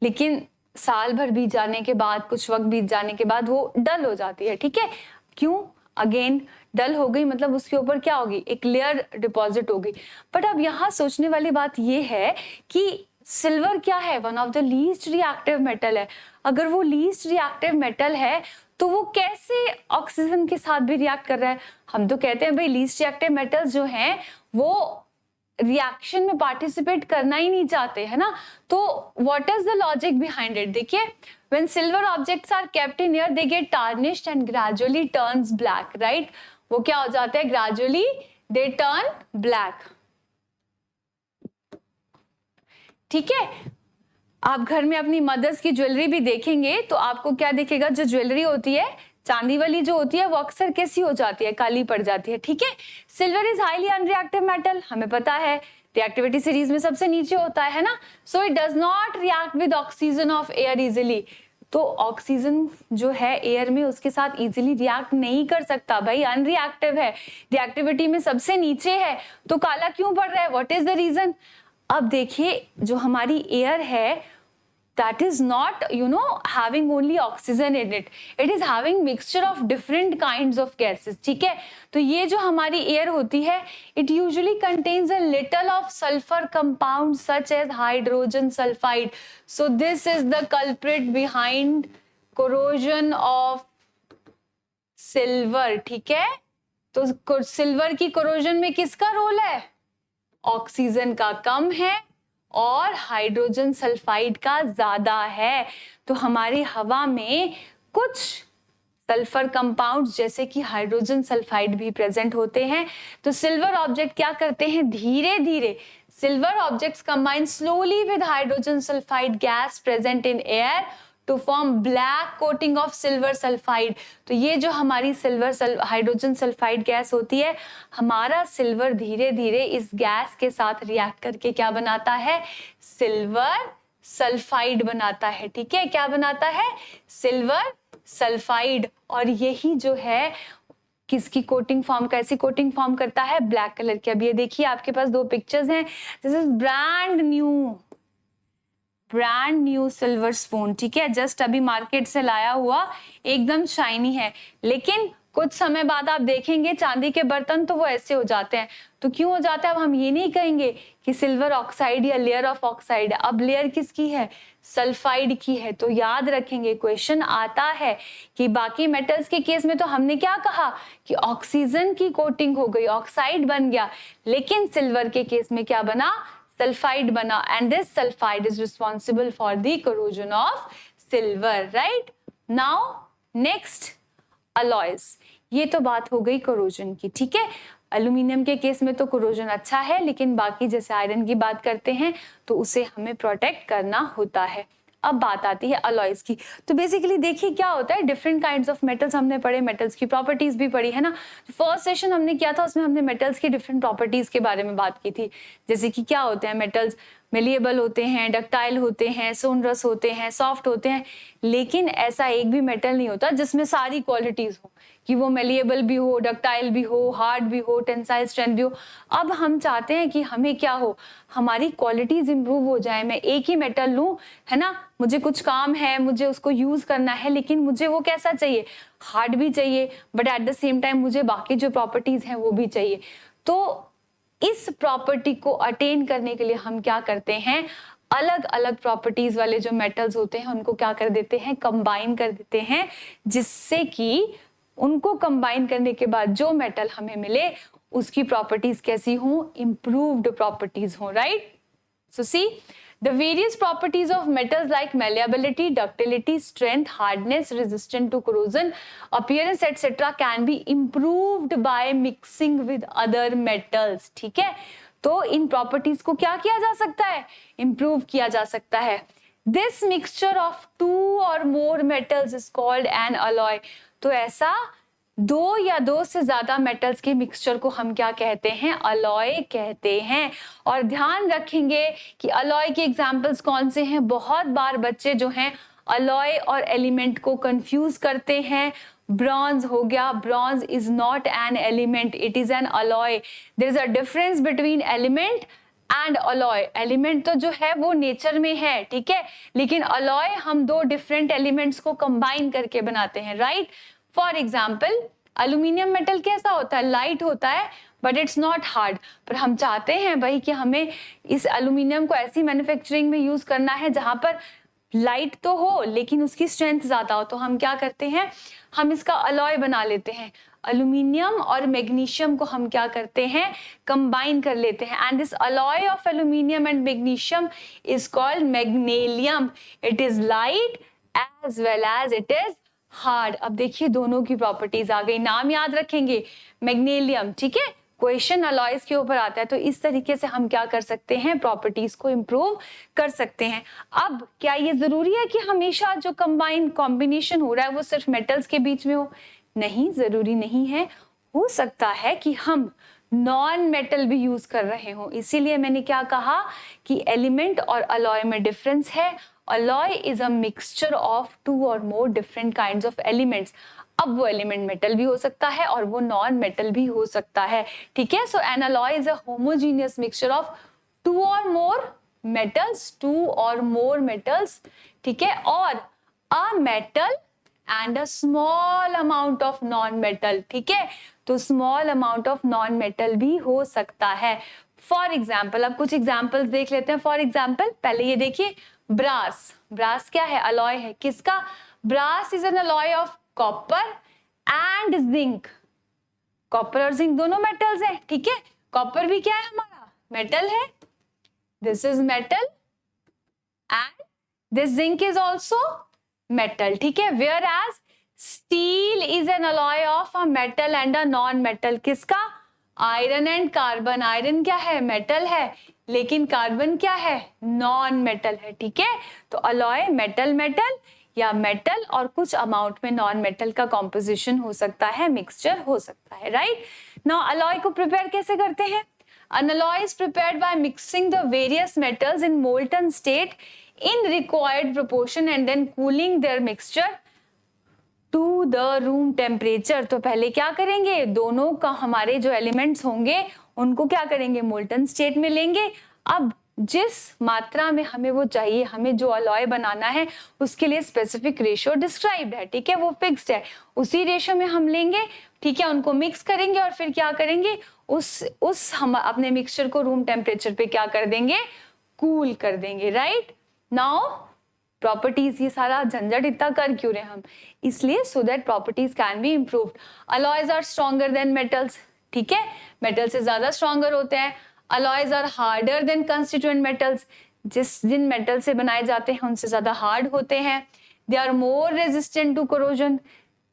लेकिन साल भर बीत जाने के बाद, कुछ वक्त बीत जाने के बाद वो डल हो जाती है, ठीक है। क्यों, अगेन डल हो गई मतलब उसके ऊपर क्या होगी, एक लेयर डिपॉजिट होगी। बट अब यहाँ सोचने वाली बात ये है कि सिल्वर क्या है, one of the least reactive metal है। अगर वो लीस्ट रिएक्टिव मेटल है तो वो कैसे ऑक्सीजन के साथ भी रिएक्ट कर रहा है। हम तो कहते हैं भाई लीस्ट रिएक्टिव मेटल्स जो हैं वो रिएक्शन में पार्टिसिपेट करना ही नहीं चाहते, है ना। तो what is the logic behind it, देखिए, when silver objects are kept in air they get tarnished and gradually turns black, right. वो क्या हो जाता है, ग्रेजुअली दे टर्न ब्लैक। ठीक है, आप घर में अपनी मदर्स की ज्वेलरी भी देखेंगे तो आपको क्या दिखेगा, जो ज्वेलरी होती है चांदी वाली जो होती है वो अक्सर कैसी हो जाती है, काली पड़ जाती है। ठीक है, silver is highly unreactive metal, हमें पता है रिएक्टिविटी सीरीज में सबसे नीचे होता है ना। So it does not react with oxygen of air easily. तो ऑक्सीजन जो है एयर में उसके साथ इजीली रिएक्ट नहीं कर सकता भाई, अनरिएक्टिव है, रिएक्टिविटी में सबसे नीचे है, तो काला क्यों पड़ रहा है, व्हाट इज द रीजन। अब देखिए जो हमारी एयर है that is not having only oxygen in it, it is having mixture of different kinds of gases। ठीक है, तो ये जो हमारी एयर होती है it usually contains a little of sulfur compounds such as hydrogen sulfide। so this is the culprit behind corrosion of silver। ठीक है, तो सिल्वर की corrosion में किसका रोल है, ऑक्सीजन का कम है और हाइड्रोजन सल्फाइड का ज्यादा है। तो हमारी हवा में कुछ सल्फर कंपाउंड्स जैसे कि हाइड्रोजन सल्फाइड भी प्रेजेंट होते हैं। तो सिल्वर ऑब्जेक्ट क्या करते हैं, धीरे धीरे silver objects combine slowly with hydrogen sulphide gas present in air to form black coating of silver sulphide. तो ये जो हमारी सिल्वर हाइड्रोजन सल्फाइड गैस होती है, हमारा सिल्वर धीरे धीरे इस गैस के साथ रिएक्ट करके क्या बनाता है, सिल्वर सल्फाइड बनाता है। ठीक है, क्या बनाता है, सिल्वर सल्फाइड। और यही जो है किसकी कोटिंग फॉर्म, कैसी कोटिंग फॉर्म करता है, ब्लैक कलर की। अब ये देखिए आपके पास दो पिक्चर्स हैं, this is brand new silver spoon. ठीक है, जस्ट अभी मार्केट से लाया हुआ, एकदम शाइनी है, लेकिन कुछ समय बाद आप देखेंगे चांदी के बर्तन तो वो ऐसे हो जाते हैं। तो क्यों हो जाता है, अब हम ये नहीं कहेंगे कि सिल्वर ऑक्साइड या लेयर ऑफ ऑक्साइड है, अब लेयर किसकी है, सल्फाइड की है। तो याद रखेंगे क्वेश्चन आता है कि बाकी मेटल्स के केस में तो हमने क्या कहा कि ऑक्सीजन की कोटिंग हो गई, ऑक्साइड बन गया, लेकिन सिल्वर के केस में क्या बना, सल्फाइड बना, and this sulphide is responsible for the corrosion of silver. Right, now next alloys. ये तो बात हो गई कोरोजन की। ठीक है, एल्यूमिनियम के केस में तो कोरोजन अच्छा है, लेकिन बाकी जैसे आयरन की बात करते हैं तो उसे हमें प्रोटेक्ट करना होता है। अब बात आती है अलॉयज की। तो बेसिकली देखिए क्या होता है, डिफरेंट काइंड्स ऑफ मेटल्स हमने पढ़े, मेटल्स की प्रॉपर्टीज भी पढ़ी है ना। फर्स्ट सेशन हमने किया था उसमें हमने मेटल्स की डिफरेंट प्रॉपर्टीज के बारे में बात की थी, जैसे कि क्या होते हैं मेटल्स, मेलिएबल होते हैं, डक्टाइल होते हैं, सोनरस होते हैं, सॉफ्ट होते हैं। लेकिन ऐसा एक भी मेटल नहीं होता जिसमें सारी क्वालिटीज हो, कि वो मेलिएबल भी हो, डक्टाइल भी हो, हार्ड भी हो, टेंसाइल स्ट्रेंथ भी हो। अब हम चाहते हैं कि हमें क्या हो, हमारी क्वालिटीज इंप्रूव हो जाए। मैं एक ही मेटल लूं, है ना, मुझे कुछ काम है, मुझे उसको यूज करना है, लेकिन मुझे वो कैसा चाहिए, हार्ड भी चाहिए, but at the same time मुझे बाकी जो प्रॉपर्टीज हैं वो भी चाहिए। तो इस प्रॉपर्टी को अटेन करने के लिए हम क्या करते हैं, अलग अलग प्रॉपर्टीज वाले जो मेटल्स होते हैं उनको क्या कर देते हैं, कंबाइन कर देते हैं, जिससे कि उनको कंबाइन करने के बाद जो मेटल हमें मिले उसकी प्रॉपर्टीज कैसी हो, इंप्रूव्ड प्रॉपर्टीज हो। Right, so see the various properties of metals like malleability, ductility, strength, hardness, resistant to corrosion, appearance etc. can be improved by mixing with other metals। ठीक है, तो इन प्रॉपर्टीज को क्या किया जा सकता है, इंप्रूव किया जा सकता है। This mixture of two or more metals is called an alloy। तो ऐसा दो या दो से ज्यादा मेटल्स के मिक्सचर को हम क्या कहते हैं, अलॉय कहते हैं। और ध्यान रखेंगे कि अलॉय के एग्जांपल्स कौन से हैं, बहुत बार बच्चे जो हैं अलॉय और एलिमेंट को कंफ्यूज करते हैं। ब्रॉन्ज हो गया, bronze is not an element, it is an alloy. There is a difference between element and alloy. Element तो जो है वो नेचर में है, ठीक है, लेकिन अलॉय हम दो डिफरेंट एलिमेंट्स को कंबाइन करके बनाते हैं। Right, for example aluminium metal कैसा होता है, लाइट होता है बट इट्स नॉट हार्ड। पर हम चाहते हैं भाई कि हमें इस अल्यूमिनियम को ऐसी मैन्युफैक्चरिंग में यूज करना है जहां पर लाइट तो हो लेकिन उसकी स्ट्रेंथ ज्यादा हो। तो हम क्या करते हैं, हम इसका अलॉय बना लेते हैं। अल्यूमिनियम और मैग्नीशियम को हम क्या करते हैं, कंबाइन कर लेते हैं, and this alloy of aluminium and magnesium is called magnalium. It is light as well as it is hard. अब देखिए दोनों की प्रॉपर्टीज आ गई, नाम याद रखेंगे, मैग्नेलियम, ठीक है, क्वेश्चन अलॉयज के ऊपर आता है, तो इस तरीके से हम क्या कर सकते हैं, प्रॉपर्टीज को इम्प्रूव कर सकते हैं। अब क्या ये जरूरी है कि हमेशा जो कॉम्बिनेशन हो रहा है वो सिर्फ मेटल्स के बीच में हो? नहीं, जरूरी नहीं है। हो सकता है कि हम नॉन मेटल भी यूज कर रहे हो, इसीलिए मैंने क्या कहा कि एलिमेंट और अलॉय में डिफरेंस है। Alloy is a mixture of 2 और more different kinds of elements. अब वो एलिमेंट मेटल भी हो सकता है और वो नॉन मेटल भी हो सकता है, ठीक है। So an alloy is a homogeneous mixture of 2 और मोर मेटल्स, 2 और मोर मेटल्स, ठीक है, और अ metal and a small amount of non metal, ठीक है। तो small amount of non metal भी हो सकता है। फॉर एग्जाम्पल, अब कुछ एग्जाम्पल्स देख लेते हैं। फॉर एग्जाम्पल, पहले ये देखिए, ब्रास। ब्रास क्या है, अलॉय है, किसका? Brass is an alloy of copper and zinc. Copper और जिंक दोनों मेटल्स हैं, ठीक है। कॉपर भी क्या है हमारा, मेटल है, this is metal, and this zinc is also metal, ठीक है। Whereas steel is an alloy of a metal and a non metal, किसका? Iron and carbon. आयरन क्या है, मेटल है, लेकिन कार्बन क्या है, नॉन मेटल है, ठीक है। तो अलॉय मेटल मेटल या मेटल और कुछ अमाउंट में नॉन मेटल का कॉम्पोजिशन हो सकता है, मिक्सचर हो सकता है, राइट। नाउ अलॉय को प्रिपेयर कैसे करते हैं? An alloy is prepared by mixing the various metals in molten state in required proportion and then cooling their mixture to the room temperature। तो पहले क्या करेंगे, दोनों का हमारे जो एलिमेंट्स होंगे उनको क्या करेंगे, मोल्टन स्टेट में लेंगे। अब जिस मात्रा में हमें वो चाहिए, हमें जो अलॉय बनाना है उसके लिए स्पेसिफिक रेशियो डिस्क्राइब्ड है, ठीक है, वो फिक्स्ड है, उसी रेशियो में हम लेंगे, ठीक है, उनको मिक्स करेंगे और फिर क्या करेंगे, उस हम अपने मिक्सचर को रूम टेम्परेचर पे क्या कर देंगे, कूल कर देंगे, राइट। नाउ प्रॉपर्टीज, ये सारा झंझट इतना कर क्यों रहे हम, इसलिए so that properties can be improved. Alloys are stronger than metals, ठीक है, मेटल से ज्यादा स्ट्रॉन्गर होते हैं। Alloys are harder than constituent metals, जिन मेटल से बनाए जाते हैं उनसे ज्यादा हार्ड होते हैं। They are more resistant to corrosion,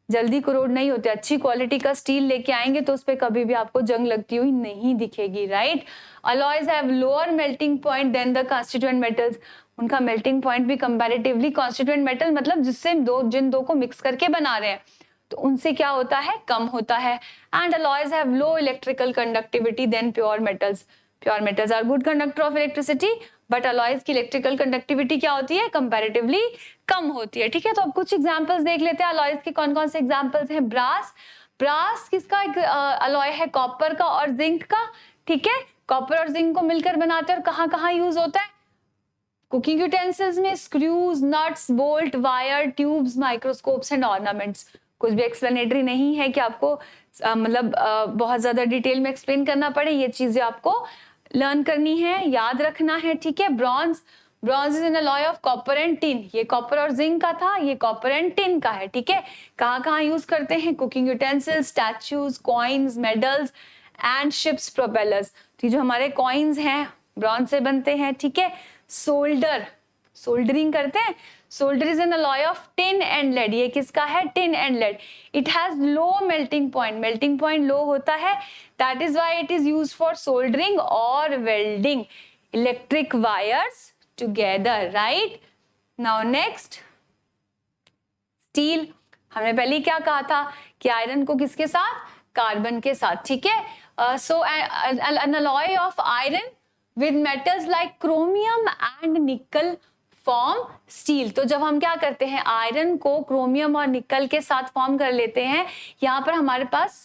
जल्दी कोरोड नहीं होते। अच्छी क्वालिटी का स्टील लेके आएंगे तो उस पर कभी भी आपको जंग लगती हुई नहीं दिखेगी, right. Alloys have lower melting point than the constituent metals, उनका मेल्टिंग पॉइंट भी कंपैरेटिवली कंस्टिट्यूएंट मेटल मतलब जिससे जिन दो को मिक्स करके बना रहे हैं तो उनसे क्या होता है, कम होता है। And alloys have low electrical conductivity than pure metals. Pure metals are good conductor of electricity, but alloys की इलेक्ट्रिकल कंडक्टिविटी क्या होती है, कंपैरेटिवली कम होती है, ठीक है। तो अब कुछ एग्जांपल्स देख लेते हैं अलॉयज के, कौन कौन से एग्जांपल्स हैं। ब्रास, ब्रास किसका अलॉय है, कॉपर का और जिंक का, ठीक है। कॉपर और जिंक को मिलकर बनाते हैं और कहाँ कहाँ यूज होता है, कुकिंग यूटेंसिल्स में, screws, nuts, bolt, wire, tubes, microscopes and ornaments. कुछ भी एक्सप्लेनेटरी नहीं है कि आपको मतलब बहुत ज्यादा डिटेल में एक्सप्लेन करना पड़े, ये चीजें आपको लर्न करनी है, याद रखना है, ठीक है। Bronze, bronze is an alloy of copper and tin, ये कॉपर और जिंक का था, ये कॉपर एंड टिन का है, ठीक है। कहाँ कहाँ यूज करते हैं, cooking utensils, statues, coins, medals and ships propellers. तो जो हमारे कॉइन्स हैं ब्रॉन्ज से बनते हैं, ठीक है। सोल्डर, सोल्डरिंग करते हैं, solder is an alloy of tin and lead, ये किसका है, tin and lead. It has low melting point, melting point low होता है, that is why it is used for soldering और welding electric wires together, right. Now next, steel. हमने पहले क्या कहा था कि आयरन को किसके साथ, कार्बन के साथ, ठीक है। So an alloy of iron with metals like chromium and nickel form steel। तो जब हम क्या करते हैं, आयरन को क्रोमियम और निकल के साथ फॉर्म कर लेते हैं, यहाँ पर हमारे पास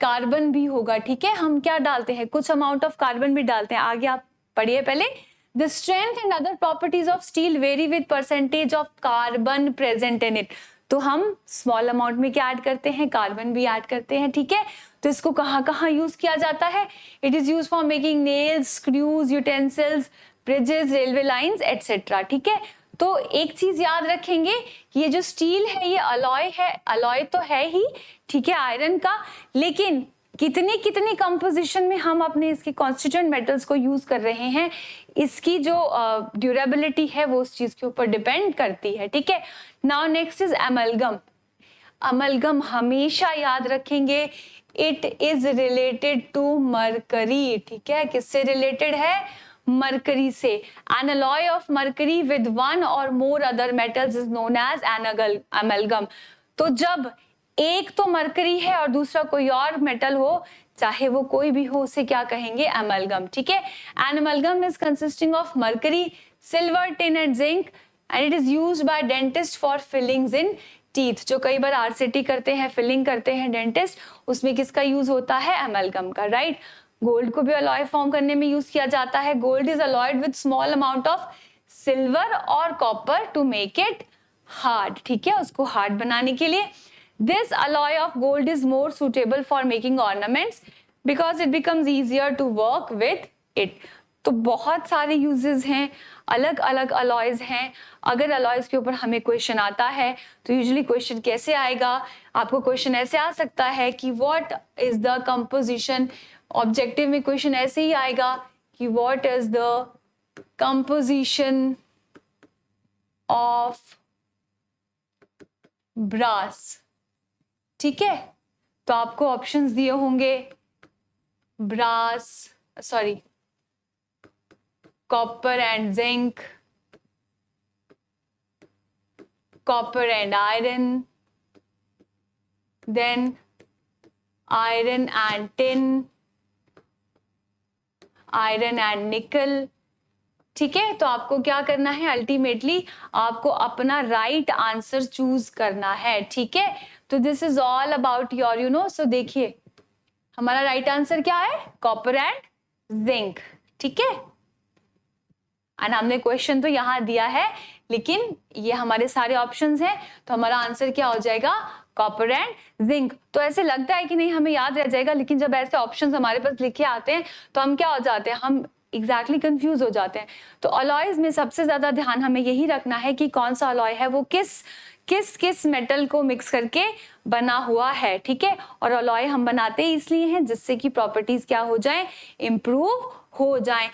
कार्बन भी होगा, ठीक है। हम क्या डालते हैं, कुछ अमाउंट ऑफ कार्बन भी डालते हैं, आगे आप पढ़िए पहले। The strength and other properties of steel vary with percentage of carbon present in it। तो हम स्मॉल अमाउंट में क्या ऐड करते हैं, कार्बन भी ऐड करते हैं, ठीक है। तो इसको कहाँ कहाँ यूज किया जाता है, it is use for making nails, screws, utensils, bridges, railway lines etcetera, ठीक है। तो एक चीज याद रखेंगे कि ये जो स्टील है ये अलॉय है, अलॉय तो है ही, ठीक है, आयरन का, लेकिन कितनी कितनी कंपोजिशन में हम अपने इसके कॉन्स्टिट्यूएंट मेटल्स को यूज कर रहे हैं, इसकी जो ड्यूरेबिलिटी है वो उस चीज के ऊपर डिपेंड करती है, ठीक है। Now next is amalgam. Amalgam हमेशा याद रखेंगे, it is related to mercury, ठीक है, किससे रिलेटेड है, मरकरी से। An alloy of mercury with one और more other metals is known as an amalgam. तो जब एक तो मरकरी है और दूसरा कोई और मेटल हो, चाहे वो कोई भी हो, उसे क्या कहेंगे, अमलगम, ठीक है। An amalgam is consisting of mercury, silver, tin and zinc and it is used by dentist for fillings in teeth. जो कई बार आरसीटी करते हैं, फिलिंग करते हैं डेंटिस्ट, उसमें किसका यूज होता है, अमलगम का, राइट। गोल्ड को भी अलॉय फॉर्म करने में यूज किया जाता है। Gold is alloyed with small amount of silver और copper to make it hard, ठीक है, उसको हार्ड बनाने के लिए। This alloy of gold is more suitable for making ornaments because it becomes easier to work with it. तो बहुत सारे यूजेस हैं, अलग अलग अलॉयज हैं। अगर अलॉयज के ऊपर हमें क्वेश्चन आता है तो यूजुअली क्वेश्चन कैसे आएगा, आपको क्वेश्चन ऐसे आ सकता है कि what is the composition, objective में क्वेश्चन ऐसे ही आएगा कि what is the composition of brass, ठीक है। तो आपको ऑप्शंस दिए होंगे, brass, sorry, copper and zinc, copper and iron, then iron and tin, iron and nickel, ठीक है। तो आपको क्या करना है, अल्टीमेटली आपको अपना राइट आंसर चूज करना है, ठीक है। तो this is all about your so देखिए हमारा राइट आंसर क्या है, कॉपर एंड जिंक, ठीक है। एंड हमने क्वेश्चन तो यहाँ दिया है, लेकिन ये हमारे सारे ऑप्शंस हैं, तो हमारा आंसर क्या हो जाएगा, कॉपर एंड जिंक। तो ऐसे लगता है कि नहीं हमें याद रह जाएगा, लेकिन जब ऐसे ऑप्शंस हमारे पास लिखे आते हैं तो हम क्या हो जाते हैं, हम एग्जैक्टली कंफ्यूज हो जाते हैं। तो अलॉयज में सबसे ज्यादा ध्यान हमें यही रखना है कि कौन सा अलॉय है, वो किस किस किस मेटल को मिक्स करके बना हुआ है, ठीक है। और अलॉय हम बनाते इसलिए हैं जिससे कि प्रॉपर्टीज क्या हो जाए, इंप्रूव हो जाए।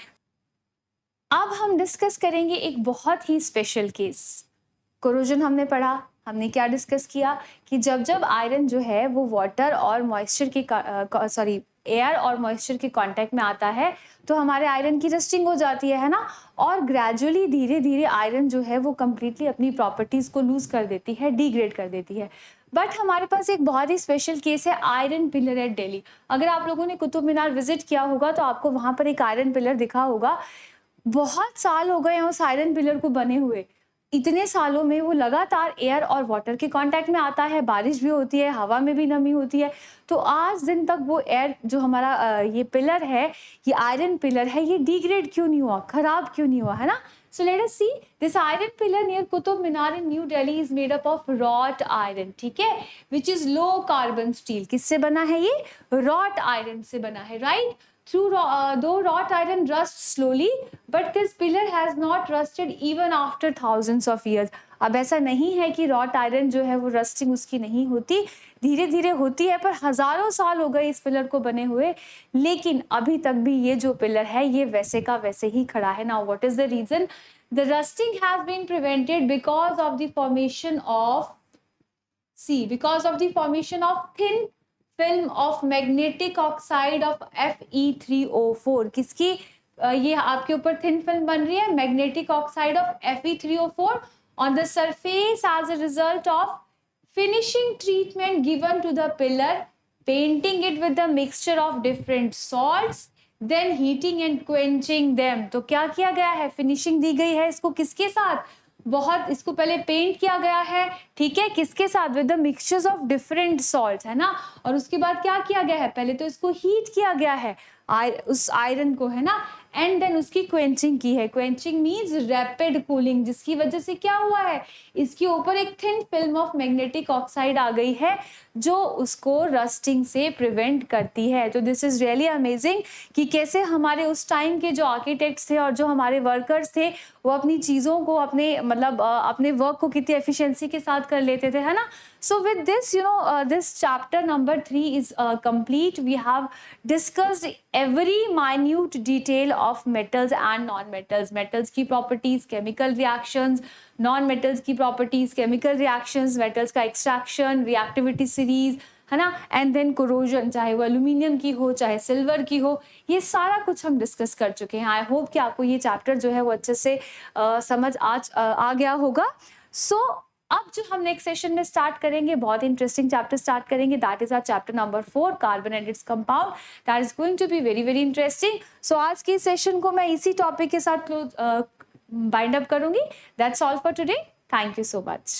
अब हम डिस्कस करेंगे एक बहुत ही स्पेशल केस। कोरोजन हमने पढ़ा, हमने क्या डिस्कस किया कि जब जब आयरन जो है वो वाटर और मॉइस्चर के एयर और मॉइस्चर के कांटेक्ट में आता है तो हमारे आयरन की रस्टिंग हो जाती है ना, और ग्रेजुअली धीरे धीरे आयरन जो है वो कम्प्लीटली अपनी प्रॉपर्टीज को लूज कर देती है, डिग्रेड कर देती है। बट हमारे पास एक बहुत ही स्पेशल केस है, आयरन पिलर एट दिल्ली। अगर आप लोगों ने कुतुब मीनार विजिट किया होगा तो आपको वहां पर एक आयरन पिलर दिखा होगा। बहुत साल हो गए हैं उस आयरन पिलर को बने हुए। इतने सालों में वो लगातार एयर और वाटर के कांटेक्ट में आता है, बारिश भी होती है, हवा में भी नमी होती है, तो आज दिन तक वो एयर जो हमारा ये पिलर है, ये आयरन पिलर है, ये डिग्रेड क्यों नहीं हुआ, खराब क्यों नहीं हुआ, है ना। So let us see this iron pillar near Qutub Minar in New Delhi is made up of wrought iron, ठीक है, which is low carbon steel। किससे बना है ये, wrought iron से बना है, right। Though wrought iron rusts slowly, but this pillar has not rusted even after thousands of years। अब ऐसा नहीं है कि रॉट आयरन जो है वो रस्टिंग उसकी नहीं होती, धीरे धीरे होती है, पर हजारों साल हो गए इस पिलर को बने हुए, लेकिन अभी तक भी ये जो पिलर है ये वैसे का वैसे ही खड़ा है। Now what is the reason, the rusting has been prevented because of the formation of because of the formation of thin film of magnetic oxide of Fe3O4। किसकी ये आपके ऊपर थिन फिल्म बन रही है, magnetic oxide of Fe3O4 on the surface as a result of finishing treatment given to the pillar, painting it with the mixture of different salts, then heating and quenching them। तो क्या किया गया है, फिनिशिंग दी गई है इसको किसके साथ, बहुत इसको पहले पेंट किया गया है, ठीक है, किसके साथ, with the mixtures of different salts, है ना। और उसके बाद क्या किया गया है, पहले तो इसको हीट किया गया है उस आयरन को, है ना, एंड देन उसकी क्वेंचिंग की है। क्वेंचिंग मीन्स रैपिड कूलिंग, जिसकी वजह से क्या हुआ है, इसके ऊपर एक thin film of magnetic oxide आ गई है जो उसको रस्टिंग से प्रिवेंट करती है। तो दिस इज रियली अमेजिंग कि कैसे हमारे उस टाइम के जो आर्किटेक्ट्स थे और जो हमारे वर्कर्स थे वो अपनी चीज़ों को अपने वर्क को कितनी एफिशिएंसी के साथ कर लेते थे, है ना। So with this, this chapter number 3 is complete. We have discussed every minute detail of metals and non metals, metals की properties, chemical reactions, non metals की प्रॉपर्टीज, केमिकल रिएक्शंस, मेटल्स का एक्सट्रैक्शन, रिएक्टिविटी सीरीज, है ना, एंड देन कोरोजन, चाहे वो एल्यूमिनियम की हो चाहे सिल्वर की हो, ये सारा कुछ हम डिस्कस कर चुके हैं। आई होप कि आपको ये चैप्टर जो है वो अच्छे से समझ आ गया होगा। सो अब जो हम नेक्स्ट सेशन में स्टार्ट करेंगे, बहुत इंटरेस्टिंग चैप्टर स्टार्ट करेंगे, that is our chapter number 4, carbon and its compound, that is going to be very very interesting. So आज की सेशन को मैं इसी टॉपिक के साथ बाइंड अप करूंगी। That's all for today, thank you so much.